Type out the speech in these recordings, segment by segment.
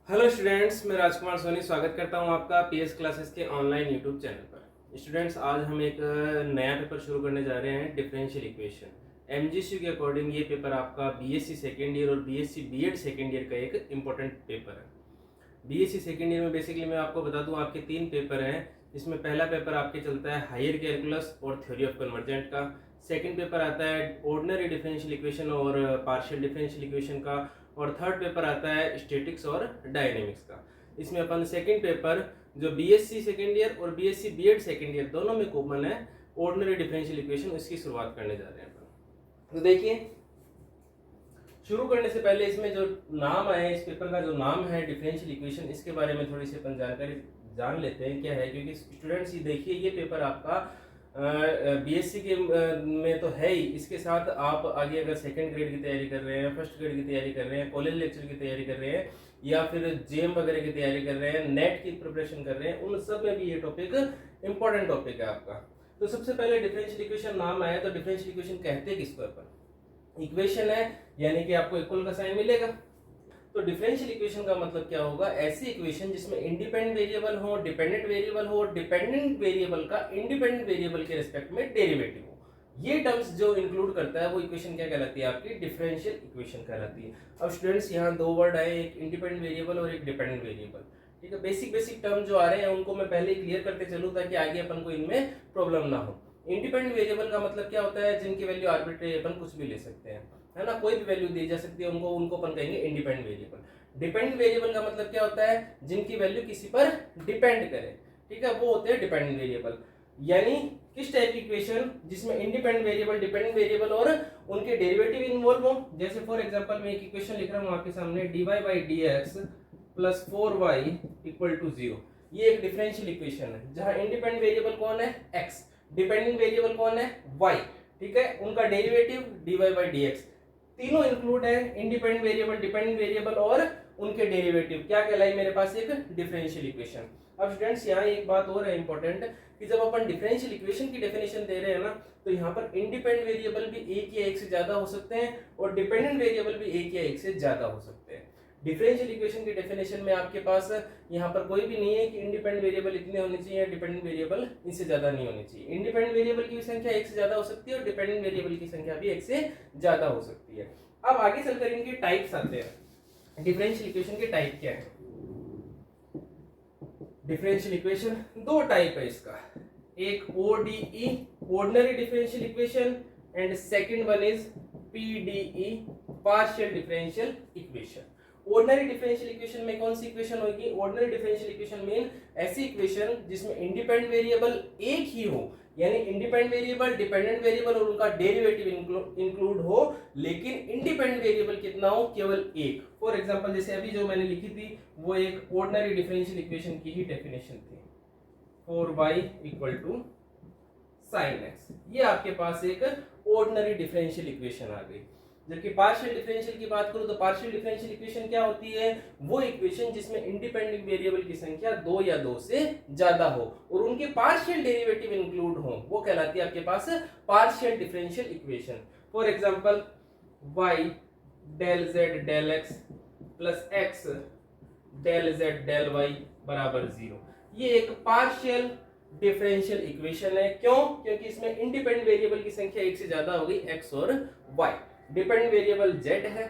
Hello students, मैं राजकुमार सोनी स्वागत करता हूं आपका पीएस क्लासेस के ऑनलाइन यूट्यूब चैनल पर। स्टूडेंट्स, आज हम एक नया पेपर शुरू करने जा रहे हैं, डिफरेंशियल इक्वेशन। एमजीसी के अकॉर्डिंग ये पेपर आपका बीएससी सेकेंड ईयर और बीएससी बीएड सेकेंड ईयर का एक इंपॉर्टेंट पेपर है। बीएससी सेकेंड ईयर में बेसिकली मैं आपको बता दूं, आपके 3 पेपर हैं। इसमें पहला पेपर आपके चलता है हायर कैलकुलस और थ्योरी ऑफ कन्वर्जेंट का। सेकंड पेपर आता है ऑर्डिनरी डिफरेंशियल इक्वेशन और पार्शियल डिफरेंशियल इक्वेशन का। और थर्ड पेपर आता है स्टैटिक्स और डायनेमिक्स का। इसमें अपन सेकंड पेपर जो बीएससी सेकंड ईयर और बीएससी बीएड सेकंड ईयर दोनों में कॉमन है, ऑर्डिनरी डिफरेंशियल इक्वेशन, इसकी शुरुआत करने जा रहे हैं अपन। तो देखिए, शुरू करने से पहले इसमें जो नाम है, इस पेपर का जो नाम है डिफरेंशियल इक्वेशन, इसके बारे में थोड़ी सी अपन जानकारी जान लेते हैं क्या है। क्योंकि स्टूडेंट्स, ये देखिए, ये पेपर आपका बीएससी के में तो है ही, इसके साथ आप आगे अगर सेकंड ग्रेड की तैयारी कर रहे हैं, फर्स्ट ग्रेड की तैयारी कर रहे हैं, कॉलेज लेक्चर की तैयारी कर रहे हैं, या फिर जेएम वगैरह की तैयारी कर रहे हैं, नेट की प्रिपरेशन कर रहे हैं, उन सब में भी ये टॉपिक इंपॉर्टेंट टॉपिक है आपका। तो सबसे पहले डिफरेंशियल इक्वेशन नाम आया, तो डिफरेंशियल इक्वेशन कहते किसको अपन? इक्वेशन है, यानी कि आपको इक्वल का साइन मिलेगा। तो डिफरेंशियल इक्वेशन का मतलब क्या होगा? ऐसी इक्वेशन जिसमें इंडिपेंडेंट वेरिएबल हो, डिपेंडेंट वेरिएबल हो, डिपेंडेंट वेरिएबल का इंडिपेंडेंट वेरिएबल के रिस्पेक्ट में डेरिवेटिव हो। ये टर्म्स जो इंक्लूड करता है वो इक्वेशन क्या कहलाती है? आपकी डिफरेंशियल इक्वेशन कहलाती है। अब स्टूडेंट्स, यहाँ 2 वर्ड आए, एक इंडिपेंडेंट वेरिएबल और एक डिपेंडेंट वेरिएबल। ठीक है, बेसिक टर्म जो आ रहे हैं उनको मैं पहले क्लियर करते चलूं ताकि आगे अपन को इनमें प्रॉब्लम ना हो। इंडिपेंडेंट वेरिएबल का मतलब क्या होता है? जिनकी वैल्यू आर्बिट्रेरी अपन कुछ भी ले सकते हैं, है ना, कोई भी वैल्यू दी जा सकती है उनको अपन कहेंगे इंडिपेंडेंट वेरिएबल। डिपेंडेंट वेरिएबल का मतलब क्या होता है? जिनकी वैल्यू किसी पर डिपेंड करे, ठीक है, वो होते हैं डिपेंडेंट वेरिएबल। यानी किस टाइप की इक्वेशन? जिसमें इंडिपेंडेंट वेरिएबल, डिपेंडेंट वेरिएबल और उनके डेरिवेटिव इन्वॉल्व हो। जैसे फॉर एग्जांपल मैं एक इक्वेशन लिख रहा हूं आपके सामने, dy by dx plus 4y equal to 0। ये एक डिफरेंशियल इक्वेशन है जहां इंडिपेंडेंट वेरिएबल कौन है? x, डिपेंडेंट वेरिएबल कौन है? y, ठीक है, उनका डेरिवेटिव dy by dx। तीनों इंक्लूड है, इंडिपेंडेंट वेरिएबल, डिपेंडेंट वेरिएबल और उनके डेरिवेटिव, क्या कहलाई मेरे पास? एक डिफरेंशियल इक्वेशन। अब स्टूडेंट्स, यहाँ एक बात और है इंपॉर्टेंट, कि जब अपन डिफरेंशियल इक्वेशन की डेफिनेशन दे रहे हैं ना, तो यहाँ पर इंडिपेंडेंट वेरिएबल भी एक या एक से ज्यादा हो सकते हैं और डिपेंडेंट वेरिएबल भी एक या एक से ज्यादा हो सकते हैं। डिफरेंशियल इक्वेशन की डेफिनेशन में आपके पास यहाँ पर कोई भी नहीं है कि इंडिपेंडेंट वेरिएबल इतने होने चाहिए या डिपेंडेंट वेरिएबल इनसे ज्यादा नहीं होनी चाहिए। इंडिपेंडेंट वेरिएबल की संख्या एक से ज्यादा हो सकती है और डिपेंडेंट वेरिएबल की संख्या भी एक से ज्यादा हो सकती है। अब आगे चलकर इनके टाइप्स आते हैं। डिफरेंशियल इक्वेशन के टाइप क्या है? डिफरेंशियल इक्वेशन 2 टाइप है इसका, एक ODE ordinary differential equation and second one is PDE partial differential equation. Ordinary differential equation में कौन सी इक्वेशन होगी? ऑर्डिनरी डिफरेंशियल इक्वेशन मीन ऐसी इक्वेशन जिसमें इंडिपेंडेंट वेरिएबल एक ही हो, यानी इंडिपेंडेंट वेरिएबल, डिपेंडेंट वेरिएबल और उनका डेरिवेटिव इंक्लूड हो, लेकिन इंडिपेंडेंट वेरिएबल कितना हो? केवल एक। फॉर एग्जांपल, जैसे अभी जो मैंने लिखी थी वो एक ऑर्डिनरी डिफरेंशियल इक्वेशन की ही डेफिनेशन थी, 4y equal to sin x। ये आपके पास एक ऑर्डिनरी डिफरेंशियल इक्वेशन आ गई। जबकि पार्शियल डिफरेंशियल की बात करूं तो पार्शियल डिफरेंशियल इक्वेशन क्या होती है? वो इक्वेशन जिसमें इंडिपेंडेंट वेरिएबल की संख्या 2 या 2 से ज्यादा हो और उनके पार्शियल डेरिवेटिव इंक्लूड हो, वो कहलाती है आपके पास partial differential equation. For example, y del z del x plus x del z del y बराबर 0। ये एक पार्शियल डिफरेंशियल इक्वेशन है। क्यों? क्योंकि इसमें इंडिपेंडेंट वेरिएबल की संख्या एक से ज्यादा हो गई, x और y, डिपेंडेंट वेरिएबल z है,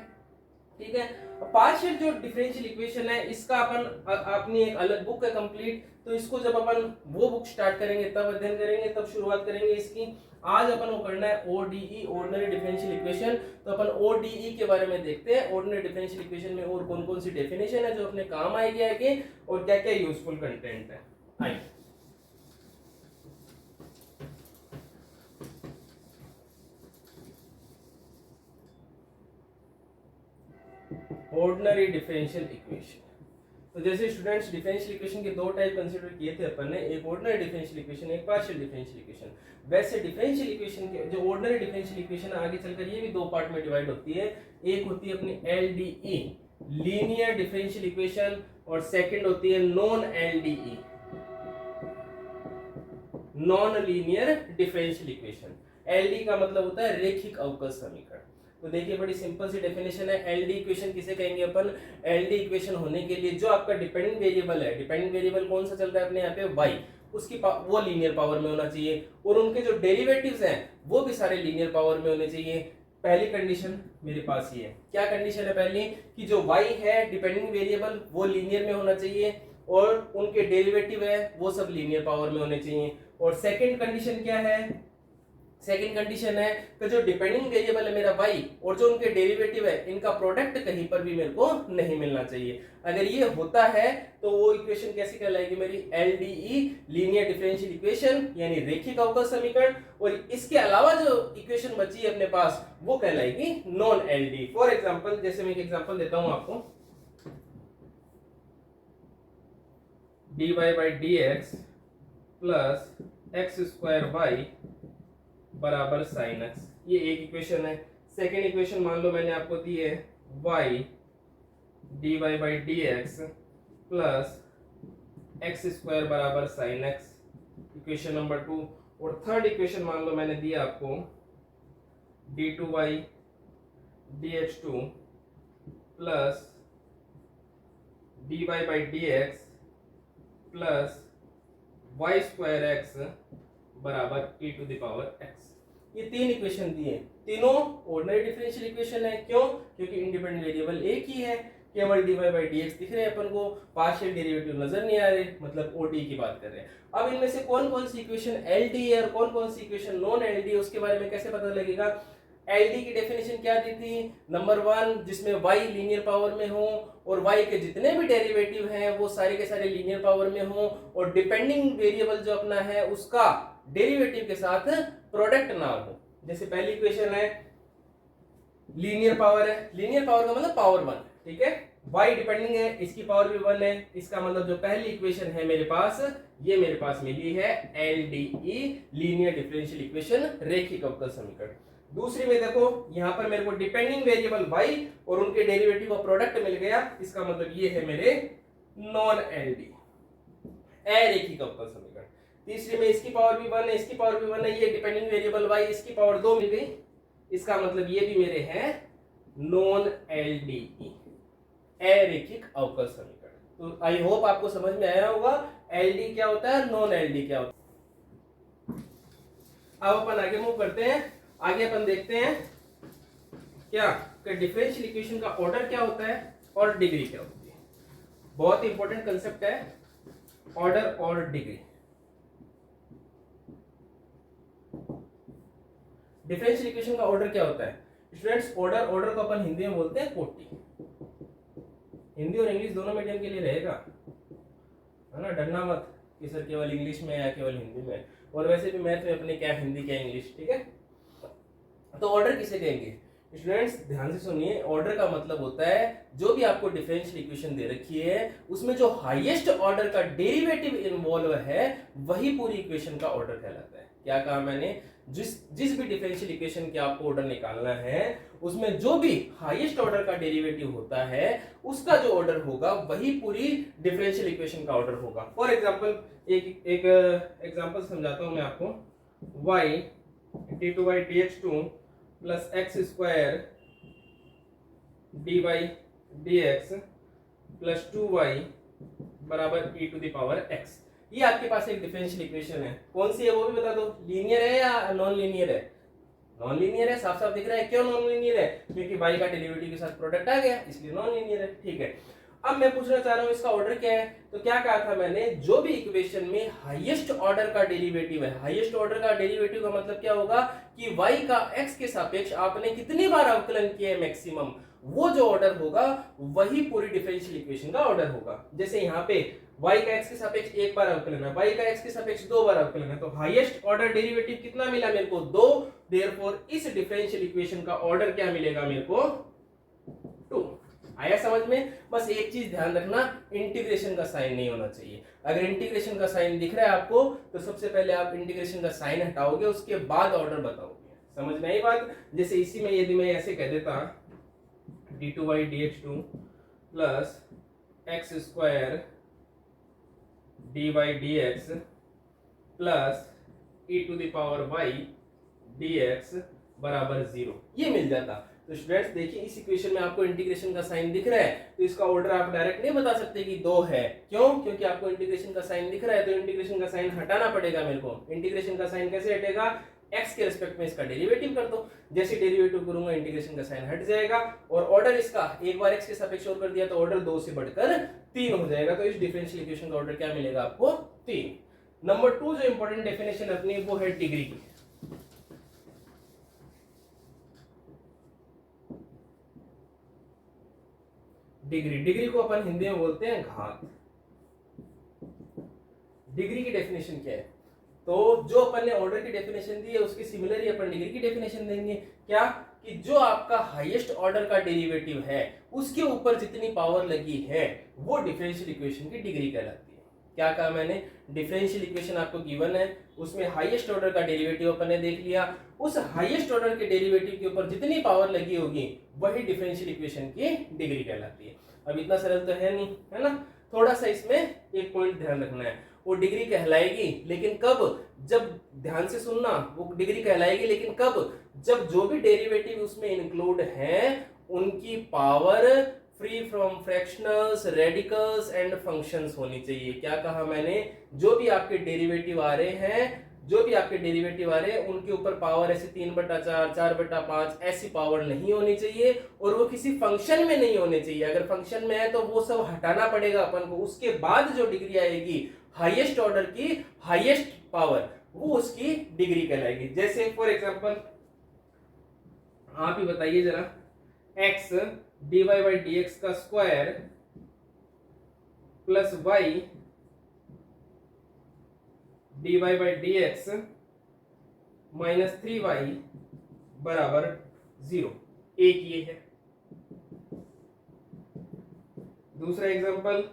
ठीक है। पार्शियल जो डिफरेंशियल इक्वेशन है, इसका अपन अपनी एक अलग बुक है कंप्लीट, तो इसको जब अपन वो बुक स्टार्ट करेंगे तब अध्ययन करेंगे, तब शुरुआत करेंगे इसकी। आज अपन को करना है ODE ऑर्डिनरी डिफरेंशियल इक्वेशन। तो अपन ODE के बारे में देखते हैं, ऑर्डिनरी डिफरेंशियल इक्वेशन में और कौन कौन सी डेफिनेशन है जो अपने काम आएगी आगे, और क्या क्या यूजफुल कंटेंट है। आइए, ऑर्डिनरी डिफरेंशियल इक्वेशन। तो जैसे स्टूडेंट्स, डिफरेंशियल इक्वेशन के 2 टाइप कंसीडर किए थे अपन ने, एक ऑर्डिनरी डिफरेंशियल इक्वेशन, एक पार्शियल डिफरेंशियल इक्वेशन। वैसे डिफरेंशियल इक्वेशन के जो ऑर्डिनरी डिफरेंशियल इक्वेशन आगे चलकर ये भी 2 पार्ट में डिवाइड होती है। एक होती है अपनी LDE लीनियर डिफरेंशियल इक्वेशन और सेकंड होती है non LDE non linear differential equation. LD का मतलब होता है रैखिक अवकल समीकरण। तो देखिए बड़ी सिंपल सी डेफिनेशन है। एलडी इक्वेशन किसे कहेंगे अपन? एलडी इक्वेशन होने के लिए जो आपका डिपेंडेंट वेरिएबल है, डिपेंडेंट वेरिएबल कौन सा चल रहा है अपने यहाँ पे? वाई, उसकी वो लीनियर पावर में होना चाहिए और उनके जो डेरिवेटिव्स हैं वो भी सारे लीनियर पावर में होने चाहिए। पहली कंडीशन मेरे पास ये है। क्या कंडीशन है पहली? कि जो y है डिपेंडेंट वेरिएबल वो लीनियर में होना चाहिए और उनके डेरिवेटिव है वो सब लीनियर पावर में होने चाहिए। और सेकंड कंडीशन क्या है? सेकंड कंडीशन है कि जो डिपेंडिंग वेरिएबल है मेरा y और जो उनके डेरिवेटिव है इनका प्रोडक्ट कहीं पर भी मेरे को नहीं मिलना चाहिए। अगर ये होता है तो वो इक्वेशन कैसी कहलाएगी मेरी? एलडीई, लीनियर डिफरेंशियल इक्वेशन, यानी रेखीय अवकल समीकरण। और इसके अलावा जो इक्वेशन बची है अपने पास वो कहलाएगी नॉन एलडी। फॉर एग्जांपल, जैसे मैं एक एग्जांपल देता हूं आपको, dy by dx plus x square y बराबर साइन एक्स, ये एक इक्वेशन है। सेकेंड इक्वेशन मान लो मैंने आपको दी है y dy by d x plus x square बराबर साइन एक्स, इक्वेशन नंबर 2। और थर्ड इक्वेशन मान लो मैंने दिया आपको d2y dx2 plus dy by d x plus y square x बराबर e to the power x। ये तीन इक्वेशन दिए, तीनों ऑर्डिनरी डिफरेंशियल इक्वेशन है। क्यों? क्योंकि इंडिपेंडेंट वेरिएबल एक ही है, केवल dy बाई dx दिख रहे हैं अपन को, पार्शियल डेरिवेटिव नजर नहीं आ रहे, मतलब ODE की बात कर रहे हैं। अब इनमें से कौन कौन सी इक्वेशन LD है और कौन कौन सी इक्वेशन नॉन LD है उसके बारे में कैसे पता लगेगा? LD की डेफिनेशन क्या दी थी? नंबर 1, जिसमें y लीनियर पावर में हो और y के जितने भी डेरिवेटिव हैं वो सारे के सारे लीनियर पावर में हो और डिपेंडिंग वेरिएबल जो अपना है उसका डेरिवेटिव के साथ प्रोडक्ट ना हो। जैसे पहली इक्वेशन है लीनियर पावर है, लीनियर पावर का मतलब पावर 1, ठीक है। y डिपेंडिंग है, इसकी पावर भी 1 है, इसका मतलब जो पहली इक्वेशन है मेरे पास, ये मेरे पास मिली है LDE, लीनियर डिफरेंशियल इक्वेशन, रेखीय अवकल समीकरण। दूसरी में देखो यहां पर मेरे को डिपेंडिंग वेरिएबल y और उनके डेरिवेटिव का प्रोडक्ट मिल गया, इसका मतलब ये है मेरे नॉन LD, अरेखीय अवकल समीकरण। तीसरी में इसकी पावर भी 1 है, इसकी पावर भी 1 है, ये डिपेंडिंग वेरिएबल y, इसकी पावर 2 मिल गई, इसका मतलब ये भी मेरे हैं नॉन LDE, अरेखीय अवकल समीकरण। तो आई होप आपको समझ में आया होगा LD क्या होता है, नॉन LD क्या होता है। अब अपन आगे मूव करते हैं। आगे अपन देखते हैं क्या कि डिफरेंशियल इक्वेशन का ऑर्डर क्या होता है और डिग्री क्या होती है। बहुत ही इंपॉर्टेंट कंसेप्ट है ऑर्डर और डिग्री। डिफरेंशियल इक्वेशन का ऑर्डर क्या होता है स्टूडेंट्स? ऑर्डर को अपन हिंदी में बोलते हैं कोटि। हिंदी और इंग्लिश दोनों मीडियम के लिए रहेगा, है ना, डरना मत कि सर केवल इंग्लिश में या केवल हिंदी में। और वैसे भी मैथ में अपने क्या हिंदी क्या इंग्लिश, ठीक है। तो ऑर्डर किसे कहेंगे स्टूडेंट्स? ध्यान से सुनिए, ऑर्डर का मतलब होता है जो भी आपको डिफरेंशियल इक्वेशन दे रखी है उसमें जो हाईएस्ट ऑर्डर का डेरिवेटिव इन्वॉल्व है वही पूरी इक्वेशन का ऑर्डर कहलाता है। क्या कहा मैंने? जिस भी डिफरेंशियल इक्वेशन के आपको ऑर्डर निकालना है उसमें जो भी हाईएस्ट ऑर्डर का डेरिवेटिव होता है उसका जो ऑर्डर होगा वही पूरी डिफरेंशियल इक्वेशन का ऑर्डर होगा। फॉर एग्जांपल एक एग्जांपल समझाता हूं मैं आपको। y d2y dx2 plus x square dy dx plus 2y बराबर e to the power x। ये आपके पास एक डिफरेंशियल इक्वेशन है। कौन सी है वो भी बता दो, लीनियर है या नॉन लीनियर है? नॉन लीनियर है, साफ साफ दिख रहा है। क्यों नॉन लीनियर है? क्योंकि y का डेरिवेटिव के साथ प्रोडक्ट आ गया, इसलिए नॉन लीनियर है, ठीक है। अब मैं पूछना चाह रहा हूं इसका ऑर्डर क्या है। तो क्या कहा था मैंने? जो भी इक्वेशन में हाईएस्ट ऑर्डर का डेरिवेटिव है, हाईएस्ट ऑर्डर का डेरिवेटिव का मतलब क्या होगा कि y का x के सापेक्ष आपने कितनी बार अवकलन किया है मैक्सिमम, वो जो ऑर्डर होगा वही पूरी डिफरेंशियल इक्वेशन का ऑर्डर होगा। जैसे यहाँ पे y का x के सापेक्ष एक बार अवकलन है, y का x के सापेक्ष 2 बार अवकलन है, तो हाईएस्ट ऑर्डर डेरिवेटिव कितना मिला मेरे को? 2। देयरफॉर इस डिफरेंशियल इक्वेशन का ऑर्डर क्या मिलेगा मेरे को? 2। आया समझ में? बस एक चीज ध्यान रखना, इंटीग्रेशन का साइन नहीं होना चाहिए। अगर इंटीग्रेशन का साइन दिख रहा है आपको तो सबसे पहले आप इंटीग्रेशन का साइन हटाओगे, उसके बाद ऑर्डर बताओगे। समझ में आई बात? जैसे इसी में यदि मैं ऐसे कह देता d2y dx2 plus x square dy dx plus e to the power y dx बराबर 0, ये मिल जाता। तो स्टूडेंट्स देखिए इस इक्वेशन में आपको इंटीग्रेशन का साइन दिख रहा है, तो इसका ऑर्डर आप डायरेक्ट नहीं बता सकते कि 2 है। क्यों? क्योंकि आपको इंटीग्रेशन का साइन दिख रहा है, तो इंटीग्रेशन का साइन हटाना पड़ेगा मेरे को। इंटीग्रेशन का साइन कैसे हटेगा? x के रिस्पेक्ट में इसका डेरिवेटिव कर दो, जैसे डेरिवेटिव करूंगा इंटीग्रेशन का साइन हट जाएगा, और ऑर्डर इसका एक बार x के सापेक्ष और कर दिया तो ऑर्डर 2 से बढ़कर 3 हो जाएगा। तो इस डिफरेंशियल इक्वेशन का ऑर्डर क्या मिलेगा आपको? 3। नंबर 2 जो इंपॉर्टेंट डेफिनेशन अपनी वो है डिग्री की। डिग्री को अपन हिंदी में बोलते हैं घात। डिग्री की डेफिनेशन क्या है? तो जो अपन ने ऑर्डर की डेफिनेशन दी है उसकी सिमिलर ही अपन डिग्री की डेफिनेशन देंगे। क्या? कि जो आपका हाईएस्ट ऑर्डर का डेरिवेटिव है उसके ऊपर जितनी पावर लगी है वो डिफरेंशियल इक्वेशन की डिग्री कहलाती है। क्या कहा मैंने? डिफरेंशियल इक्वेशन आपको गिवन है, उसमें हाईएस्ट ऑर्डर का डेरिवेटिव अपन ने देख लिया, उस हाईएस्ट ऑर्डर के डेरिवेटिव के ऊपर जितनी पावर लगी होगी वही डिफरेंशियल इक्वेशन की डिग्री कहलाती है। अब इतना सरल तो है नहीं, है ना? थोड़ा सा इसमें एक पॉइंट ध्यान रखना है, वो डिग्री कहलाएगी लेकिन कब? जब, ध्यान से सुनना, वो डिग्री कहलाएगी लेकिन कब? जब जो भी डेरिवेटिव उसमें इंक्लूड हैं उनकी power free from fractionals, radicals and functions होनी चाहिए। क्या कहा मैंने? जो भी आपके डेरिवेटिव आ रहे हैं, उनके ऊपर पावर ऐसे 3/4, 4/5 ऐसी पावर नहीं होनी चाहिए, और वो किसी फंक्शन में नहीं होने चाहिए। अगर फंक्शन में है तो वो सब हटाना पड़ेगा अपन को। उसके बाद जो डिग्री आएगी हाईएस्ट ऑर्डर की हाईएस्ट पावर, वो उसकी डिग्री कहलाएगी। जैसे फॉर एग्जांपल आप ही बताइए जरा, x dy/dx का square plus y dy/dx minus 3y बराबर 0, एक ये है। दूसरा example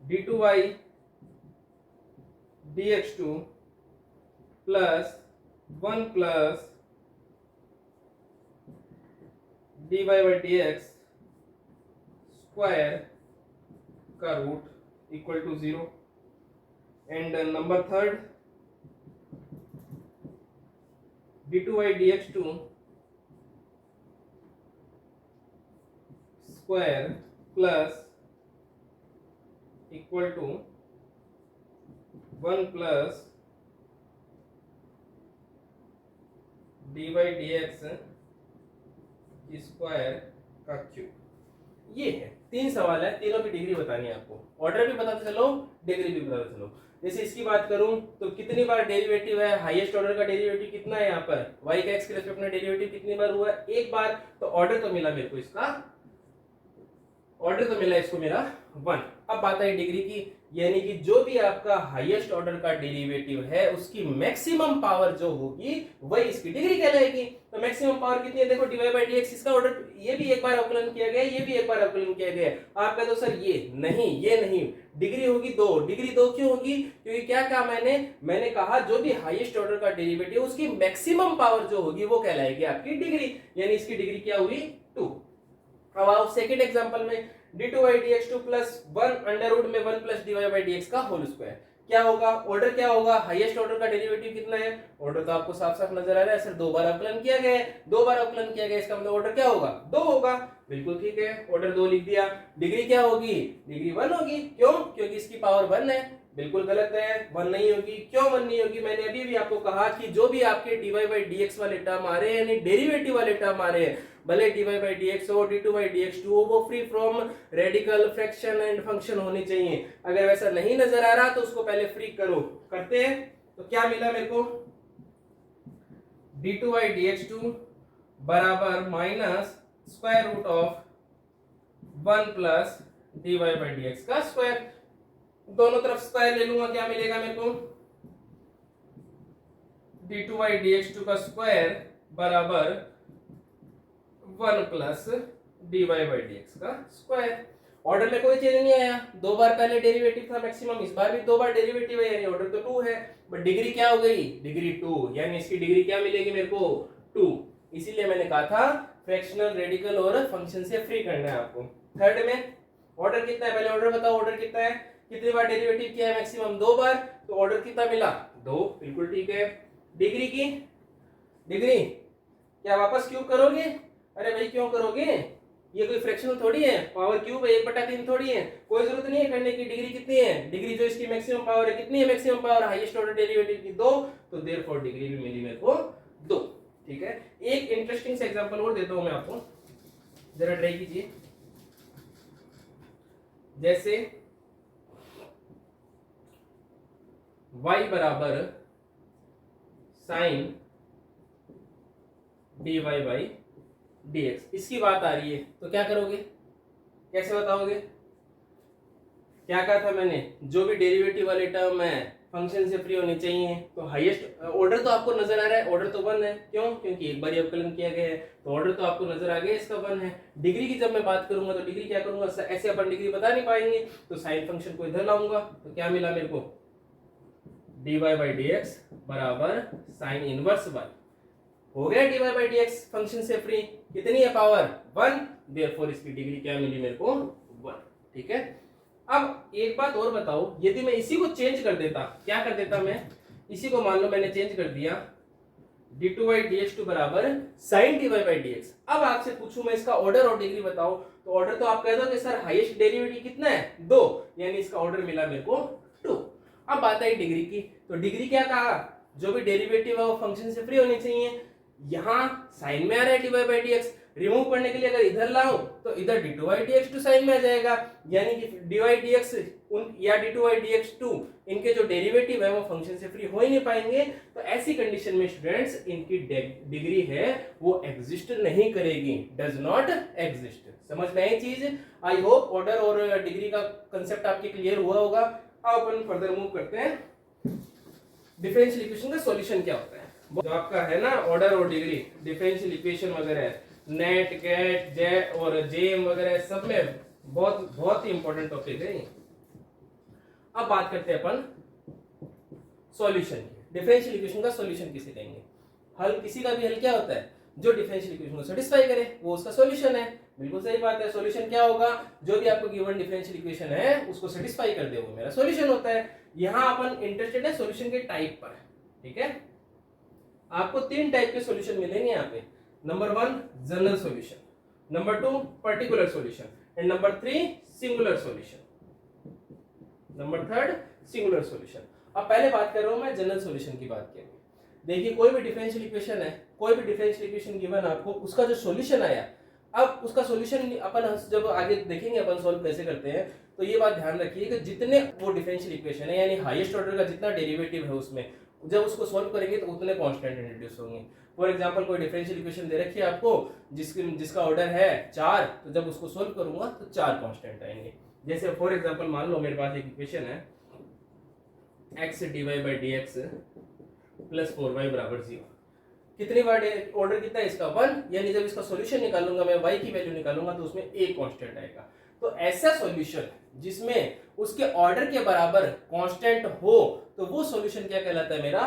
d2y dx2 plus 1 plus dy/dx square का root equal to 0। And number third d2y dx2 square plus equal to 1 plus dy/dx square का क्यूब। ये है 3 सवाल है, तीनों की डिग्री बतानी है आपको। ऑर्डर भी बताते चलो, डिग्री भी बताते चलो। जैसे इसकी बात करूं तो कितनी बार डेरिवेटिव है, हाईएस्ट ऑर्डर का डेरिवेटिव कितना है यहाँ पर, y का x के रिस्पेक्ट में डेरिवेटिव कितनी बार हुआ है? एक बार। तो ऑर्डर तो मिला मेरे को इसका, ऑर्डर तो मिला इसको मेरा 1। अब बात है डिग्री की, यानी कि जो भी आपका हाईएस्ट ऑर्डर का डेरिवेटिव है उसकी मैक्सिमम पावर जो होगी वही इसकी डिग्री कहलाएगी। तो मैक्सिमम पावर कितनी है? देखो dy/dx, इसका ऑर्डर ये भी एक बार अवकलन किया गया, ये भी एक बार अवकलन किया गया। आप कहते हो सर ये नहीं, डिग्री होगी 2। डिग्री 2 क्यों होगी? क्योंकि क्या कहा मैंने कहा जो भी हाईएस्ट ऑर्डर का डेरिवेटिव उसकी मैक्सिमम पावर जो होगी वो कहलाएगी आपकी डिग्री, यानी इसकी डिग्री क्या हुई? 2। अब आओ सेकंड एग्जांपल में, d2y dx2 plus 1 under root में 1 प्लस dy/dx का होल स्क्वायर। क्या होगा? ऑर्डर क्या होगा? हाईएस्ट ऑर्डर का डेरिवेटिव कितना है? ऑर्डर तो आपको साफ साफ नजर आ रहा है सर, 2 बार अवकलन किया गया है। 2 बार अवकलन किया गया, इसका मतलब ऑर्डर क्या होगा? 2 होगा। बिल्कुल ठीक है, ऑर्डर 2 लिख दिया। डिग्री क्या होगी? डिग्री 1 होगी। क्यों? क्योंकि इसकी पावर 1 है। बिल्कुल गलत है, 1 नहीं होगी। क्यों 1 नहीं होगी? मैंने अभी भी आपको कहा कि जो भी आपके dy/dx वाले टर्म आ रहे हैं, यानी डेरिवेटिव वाले टर्म आ रहे हैं, भले dy/dx हो, d2/dx2 हो, वो free from radical, fraction and function होनी चाहिए। अगर वैसा नहीं नजर आ रहा तो उसको पहले फ्री करो। करते हैं तो क्या मिला मेरे को? d2y dx2 बराबर minus square root of 1 plus dy/dx का स्क्वायर। दोनों तरफ स्क्वायर ले लूंगा, क्या मिलेगा मेरे को? d2y dx2 का स्क्वायर बराबर 1 प्लस dy/dx का स्क्वायर। ऑर्डर में कोई चेंज नहीं आया, 2 बार पहले डेरिवेटिव था मैक्सिमम, इस बार भी 2 बार डेरिवेटिव है, यानी ऑर्डर तो 2 है। बट डिग्री क्या हो गई? डिग्री 2, यानी इसकी डिग्री क्या मिलेगी मेरे को? 2। इसीलिए मैंने कहा था फ्रैक्शनल, रेडिकल और फंक्शन से फ्री करना है आपको। थर्ड में ऑर्डर कितना है? पहले ऑर्डर बताओ, ऑर्डर कितना है? कितनी बार डेरिवेटिव किया है? मैक्सिमम 2 बार। तो ऑर्डर कितना मिला? 2। बिल्कुल ठीक है। डिग्री की डिग्री क्या वापस क्यूब करोगे? अरे भाई क्यों करोगे, ये कोई फ्रैक्शनल थोड़ी है, पावर क्यूब है, 1/3 थोड़ी है, कोई जरूरत नहीं है करने की। डिग्री कितनी है, डिग्री जो इसकी मैक्सिमम पावर है कितनी है, maximum power highest order derivative की 2, तो देयरफॉर डिग्री भी मिली मेरे को 2। ठीक है, एक इंटरेस्टिंग से एग्जांपल और देता हूं मैं आपको, जरा ट्राई कीजिए। जैसे y बराबर साइन dy बाई dx, इसकी बात आ रही है, तो क्या करोगे, कैसे बताओगे। क्या कहा था मैंने, जो भी डेरिवेटिव वाले टर्म है फंक्शन से फ्री होने चाहिए। तो हाईएस्ट ऑर्डर तो आपको नजर आ रहा है, ऑर्डर तो 1 है, क्यों, क्योंकि एक बार अवकलन किया गया है, तो ऑर्डर तो आपको नजर आ गया, इसका 1 है। डिग्री की जब मैं बात करूंगा तो डिग्री क्या करूंगा, ऐसे अपन डिग्री बता नहीं पाएंगे, तो साइन फंक्शन को इधर लाऊंगा, तो क्या मिला मेरे को, dy बाई dx बराबर साइन इनवर्स y, हो गया dy बाई dx फंक्शन से फ्री, कितनी है पावर 1, देयरफॉर इसकी डिग्री क्या मिली मेरे को 1। ठीक है, अब एक बात और बताओ, यदि मैं इसी को चेंज कर देता, क्या कर देता मैं, इसी को मान लो मैंने चेंज कर दिया, d2 बाई dx2 बराबर sin dy बाई dx। अब आपसे पूछूं मैं इसका ऑर्डर और डिग्री बताओ, तो ऑर्डर तो आप कह दो कि सर हाईएस्ट डेरिवेटिव कितना है 2, यानी इसका ऑर्डर मिला मेरे को 2। अब बात आई डिग्री की, तो डिग्री क्या कहा, जो भी डेरिवेटिव है वो फंक्शन से फ्री होनी चाहिए। यहां साइन में आ रहा है dy बाई dx, रिमूव करने के लिए अगर इधर लाऊं तो इधर d2 बाई dx2 साइन में आ जाएगा, यानी कि dy dx या d2 बाई dx2 इनके जो डेरिवेटिव है वो फंक्शन से फ्री हो ही नहीं पाएंगे। तो ऐसी कंडीशन में स्टूडेंट्स इनकी डिग्री है वो एग्जिस्ट नहीं करेगी, डज नॉट एग्जिस्ट। समझ में आई चीज। आई होप ऑर्डर और डिग्री का कंसेप्ट आपके क्लियर हुआ होगा। अब अपन फर्दर मूव करते हैं, डिफरेंशियल इक्वेशन का सॉल्यूशन क्या होता है। जो आपका है ना ऑर्डर और डिग्री, डिफरेंशियल इक्वेशन वगैरह, नेट कैट जे और जेम वगैरह सब में बहुत बहुत ही इंपॉर्टेंट टॉपिक है। अब बात करते हैं अपन सॉल्यूशन की। डिफरेंशियल इक्वेशन का सॉल्यूशन किसे कहेंगे, हल किसी का भी हल क्या होता है, जो डिफरेंशियल इक्वेशन को सेटिस्फाई करे वो उसका सॉल्यूशन है। बिल्कुल सही बात है, सॉल्यूशन क्या होगा, जो भी आपको गिवन डिफरेंशियल इक्वेशन है उसको सेटिस्फाई कर दे वो मेरा सॉल्यूशन होता है। यहां अपन इंटरेस्टेड है सॉल्यूशन के टाइप पर। ठीक है, आपको 3 टाइप के सॉल्यूशन मिलेंगे यहाँ पे। Number 1 general solution, number 2 particular solution and number 3 singular solution, number 3 singular solution. अब पहले बात कर रहा हूं मैं जनरल सॉल्यूशन की बात करेंगे। देखिए कोई भी डिफरेंशियल इक्वेशन है, कोई भी डिफरेंशियल इक्वेशन गिवन आपको, उसका जो सॉल्यूशन आया, अब उसका सॉल्यूशन अपन जब आगे देखेंगे अपन सॉल्व कैसे करते हैं, तो ये बात ध्यान रखिए कि जितने वो डिफरेंशियल इक्वेशन है यानी हाईएस्ट ऑर्डर का जितना डेरिवेटिव है उसमें जब उसको सॉल्व करेंगे तो उतने कांस्टेंट इंट्रोड्यूस होंगे। फॉर एग्जांपल कोई डिफरेंशियल इक्वेशन दे रखी है आपको जिसका ऑर्डर है 4, तो जब उसको सॉल्व करूंगा तो 4 कांस्टेंट आएंगे। जैसे फॉर एग्जांपल मान लो मेरे पास एक इक्वेशन है x dy by dx plus 4y बराबर 0। कितनी बार ऑर्डर कितना है इसका 1, यानी जब इसका सॉल्यूशन निकालूंगा मैं y की वैल्यू निकालूंगा तो उसमें एक कांस्टेंट आएगा। तो ऐसा सॉल्यूशन जिसमें उसके ऑर्डर के बराबर कांस्टेंट हो तो वो सॉल्यूशन क्या कहलाता है, मेरा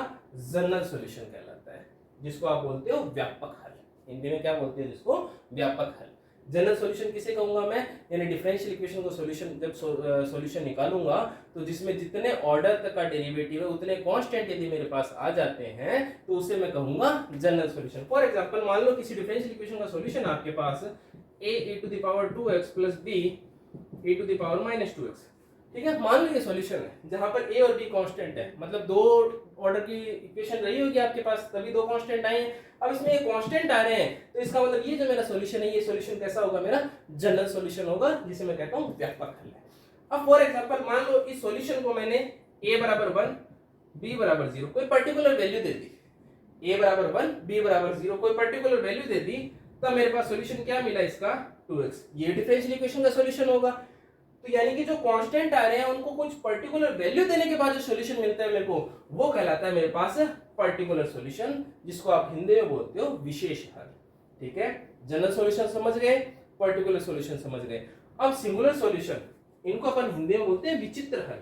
जनरल सॉल्यूशन कहलाता है, जिसको आप बोलते हो व्यापक हल। हिंदी में क्या बोलते हैं जिसको, व्यापक हल। जनरल सॉल्यूशन किसे कहूंगा मैं, यानी डिफरेंशियल इक्वेशन को सॉल्यूशन जब सॉल्यूशन निकालूंगा तो जिसमें जितने ऑर्डर तक का डेरिवेटिव है उतने कांस्टेंट यदि मेरे पास आ जाते हैं तो उसे मैं कहूंगा जनरल सॉल्यूशन। फॉर एग्जांपल मान लो किसी डिफरेंशियल इक्वेशन का सॉल्यूशन आपके पास a to the power 2x plus b a to the power minus 2x। ठीक है, मान लो ये सॉल्यूशन है जहां पर a और b कांस्टेंट है, मतलब 2 ऑर्डर की इक्वेशन रही होगी आपके पास तभी 2 कांस्टेंट आए हैं। अब इसमें ये कांस्टेंट आ रहे हैं तो इसका मतलब ये जो मेरा सॉल्यूशन है ये सॉल्यूशन कैसा होगा, मेरा जनरल सॉल्यूशन होगा, जिसे मैं कहता हूं व्यापक हल है। अब फॉर एग्जांपल मान लो इस सॉल्यूशन को मैंने a बराबर 1 b बराबर 0 कोई particular value they the, a बराबर 1 b बराबर 0 कोई पर्टिकुलर वैल्यू दे दी, तब मेरे पास सॉल्यूशन क्या मिला इसका 2x। ये डिफरेंशियल इक्वेशन का सॉल्यूशन होगा। तो यानी कि जो कांस्टेंट आ रहे हैं उनको कुछ पर्टिकुलर वैल्यू देने के बाद जो सॉल्यूशन मिलता है मेरे को वो कहलाता है मेरे पास पर्टिकुलर सॉल्यूशन, जिसको आप हिंदी में बोलते हो विशेष हल। ठीक है, जनरल सॉल्यूशन समझ गए, पर्टिकुलर सॉल्यूशन समझ गए। अब सिंगुलर सॉल्यूशन, इनको अपन हिंदी में बोलते हैं विचित्र हल।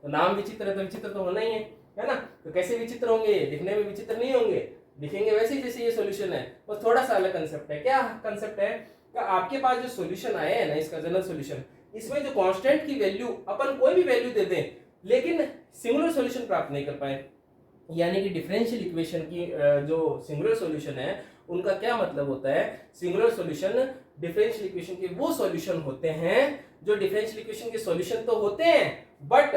तो नाम विचित्र है तो विचित्र तो होना ही है ना। तो कैसे विचित्र होंगे, दिखने में विचित्र नहीं होंगे, दिखेंगे वैसे ही जैसे ये सॉल्यूशन है, बस थोड़ा सा अलग कंसेप्ट है। क्या कंसेप्ट है कि आपके पास जो सॉल्यूशन आया है ना इसका जनरल सॉल्यूशन, इसमें जो कांस्टेंट की वैल्यू अपन कोई भी वैल्यू दे दें लेकिन सिंगुलर सॉल्यूशन प्राप्त नहीं कर पाए, यानी कि डिफरेंशियल इक्वेशन की जो सिंगुलर सॉल्यूशन है उनका क्या मतलब होता है, सिंगुलर सॉल्यूशन डिफरेंशियल इक्वेशन के वो सॉल्यूशन होते हैं जो डिफरेंशियल इक्वेशन के सॉल्यूशन तो होते हैं बट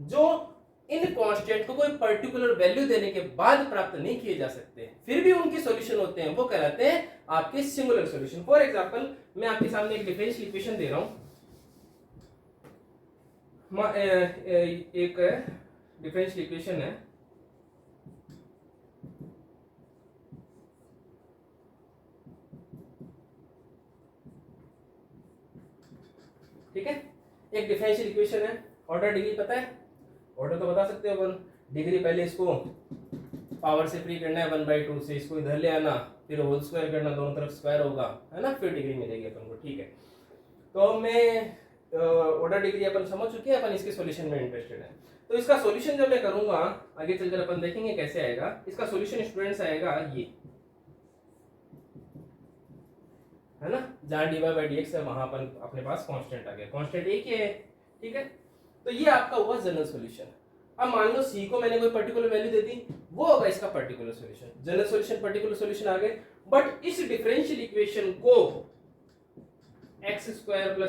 जो इन कांस्टेंट को कोई पर्टिकुलर वैल्यू देने के बाद प्राप्त नहीं किए जा सकते, फिर भी उनके सॉल्यूशन होते हैं, वो कहलाते हैं आपके सिंगुलर सॉल्यूशन। फॉर एग्जांपल मैं आपके सामने एक डिफरेंशियल इक्वेशन दे रहा हूं, एक डिफरेंशियल इक्वेशन है, ठीक है, एक डिफरेंशियल इक्वेशन है, ऑर्डर डिग्री पता है, ऑर्डर तो बता सकते हो 1 डिग्री, पहले इसको पावर से फ्री करना है 1/2 से, इसको इधर ले आना, फिर होल स्क्वायर करना, दोनों तरफ स्क्वायर होगा, है ना, फिर डिग्री मिलेगी अपन को, ठीक है। तो मैं ऑर्डर डिग्री अपन समझ चुके हैं, अपन इसके सॉल्यूशन में इंटरेस्टेड है। तो इसका सॉल्यूशन जब मैं करूंगा आगे चलकर अपन देखेंगे कैसे आएगा। इसका सॉल्यूशन स्टूडेंट्स आएगा ये, है ना, जहां dy/dx है वहां अपन अपने पास कांस्टेंट आ गया, कांस्टेंट एक ही है, ठीक है। तो ये आपका हुआ जनरल सॉल्यूशन। अब मान लो c को मैंने कोई पर्टिकुलर वैल्यू दे दी, वो होगा इसका particular solution, general solution particular solution आ गए। बट इस डिफरेंशियल इक्वेशन को x² + y² =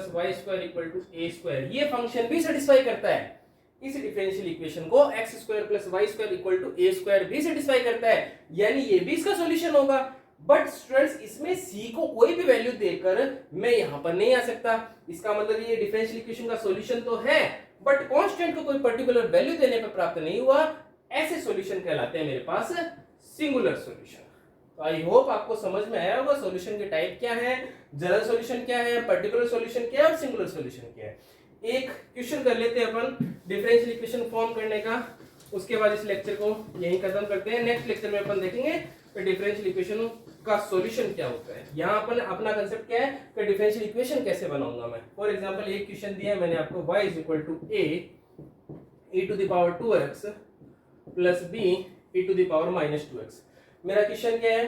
a², ये फंक्शन भी सेटिस्फाई करता है। इस डिफरेंशियल इक्वेशन को x² + y² = a² भी सेटिस्फाई करता है, यानी ये भी इसका सॉल्यूशन होगा। बट स्टूडेंट्स इसमें c को कोई भी वैल्यू देकर मैं यहां पर नहीं आ सकता, इसका मतलब ये डिफरेंशियल इक्वेशन का सॉल्यूशन तो है बट कांस्टेंट को कोई पर्टिकुलर वैल्यू देने पर प्राप्त नहीं हुआ, ऐसे सॉल्यूशन कहलाते हैं मेरे पास सिंगुलर सॉल्यूशन। तो आई होप आपको समझ में आया होगा सॉल्यूशन के टाइप क्या है, जनरल सॉल्यूशन क्या है, पर्टिकुलर सॉल्यूशन क्या है और सिंगुलर सॉल्यूशन क्या है। एक क्वेश्चन कर लेते हैं अपन डिफरेंशियल इक्वेशन फॉर्म करने का, उसके बाद इस लेक्चर को यहीं खत्म करते हैं। नेक्स्ट लेक्चर में अपन देखेंगे कि डिफरेंशियल इक्वेशन का सॉल्यूशन क्या होता है। यहाँ अपन अपना कंसेप्ट क्या है कि डिफरेंशियल इक्वेशन कैसे बनाऊंगा मैं। फॉर एग्जांपल एक क्वेश्चन दिया है मैंने आपको, y = a e⁻²x + b e⁻−2x। मेरा क्वेश्चन क्या है,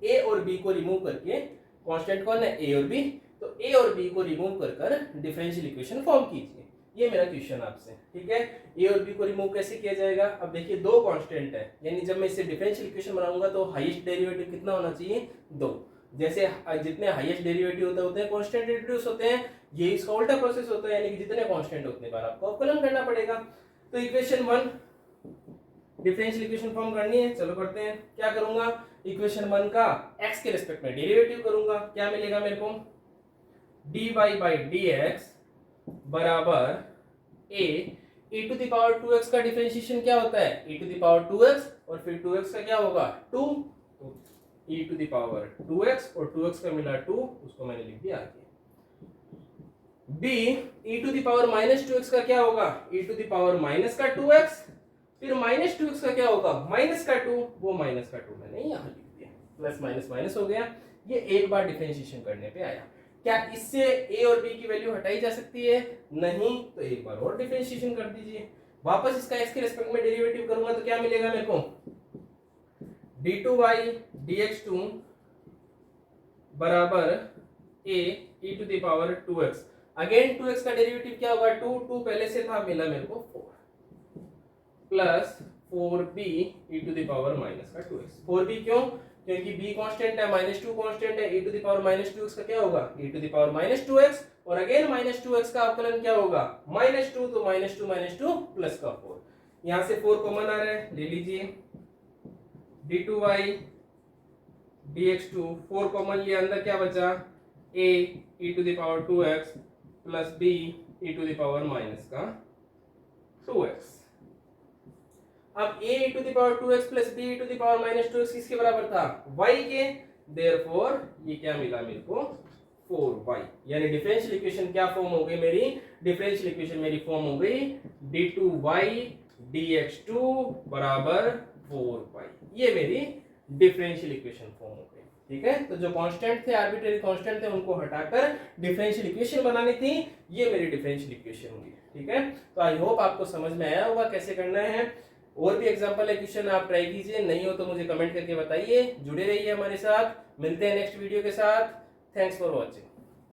a और b को रिमूव करके, कांस्टेंट कौन है, a और b, तो a और b को रिमूव कर डिफरेंशियल इक्वेशन फॉर्म कीजिए, ये मेरा क्वेश्चन आपसे, ठीक है। a और b को रिमूव कैसे किया जाएगा, अब देखिए दो कांस्टेंट है, यानी जब मैं इसे डिफरेंशियल इक्वेशन बनाऊंगा तो हाईएस्ट डेरिवेटिव कितना होना चाहिए, 2। जैसे जितने हाईएस्ट डेरिवेटिव होते हैं कांस्टेंट इंट्रोड्यूस होते हैं, ये इसका उल्टा प्रोसेस होता है, यानी कि जितने कांस्टेंट उतने बार आपको अवकलन करना पड़ेगा। तो इक्वेशन 1 डिफरेंशियल इक्वेशन फॉर्म करनी है, चलो करते हैं। क्या करूंगा, इक्वेशन 1 का x के रिस्पेक्ट में डेरिवेटिव करूंगा, क्या मिलेगा मेरे को, dy/dx बराबर a e⁻²x का डिफरेंशिएशन क्या होता है, e⁻²x और फिर 2x का क्या होगा 2, तो e⁻²x और 2x का मिला 2, उसको मैंने लिख दिया आगे। b e⁻−2x का क्या होगा, e⁻−2x, फिर -2x का क्या होगा, -2, वो -2 मैंने यहाँ लिख दिया, प्लस माइनस माइनस हो गया। ये एक बार डिफरेंशिएशन करने पे आया। क्या इससे a और b की वैल्यू हटाई जा सकती है, नहीं, तो एक बार और डिफरेंशिएशन कर दीजिए। वापस इसका x के रिस्पेक्ट में डेरिवेटिव करूंगा तो क्या मिलेगा मेरे को, d2y dx2 बराबर a e⁻²x, अगेन 2x का डेरिवेटिव क्या होगा, 2 पहले से था, मिला मेरे को 4 प्लस 4b e⁻²x। 4b क्यों, क्योंकि b कांस्टेंट है, -2 कांस्टेंट है, e⁻−2x का क्या होगा, e⁻−2x, और अगेन -2x का अवकलन क्या होगा, -2, तो -2 प्लस का 4, यहां से 4 कॉमन आ रहा है, ले लीजिए, d2y dx2 4 कॉमन लिया, अंदर क्या बचा, a e⁻²x plus b e⁻²x। अब a e⁻²x plus b e⁻−2x किसके बराबर था, y के, देयरफॉर ये क्या मिला मेरे को, 4y, यानी डिफरेंशियल इक्वेशन क्या फॉर्म हो गई मेरी, डिफरेंशियल इक्वेशन मेरी फॉर्म हो गई d2y dx2 बराबर 4y, ये मेरी डिफरेंशियल इक्वेशन फॉर्म हो गई, ठीक है। तो जो कांस्टेंट थे, आर्बिट्रेरी कांस्टेंट थे, उनको हटाकर डिफरेंशियल इक्वेशन बनानी थी, ये मेरी डिफरेंशियल इक्वेशन होगी, ठीक है। तो आई होप आपको समझ में आया होगा कैसे करना है। और भी एग्जांपल है क्वेश्चन आप ट्राई कीजिए, नहीं हो तो मुझे कमेंट करके बताइए। जुड़े रहिए हमारे साथ, मिलते हैं नेक्स्ट वीडियो के साथ। Thanks for watching.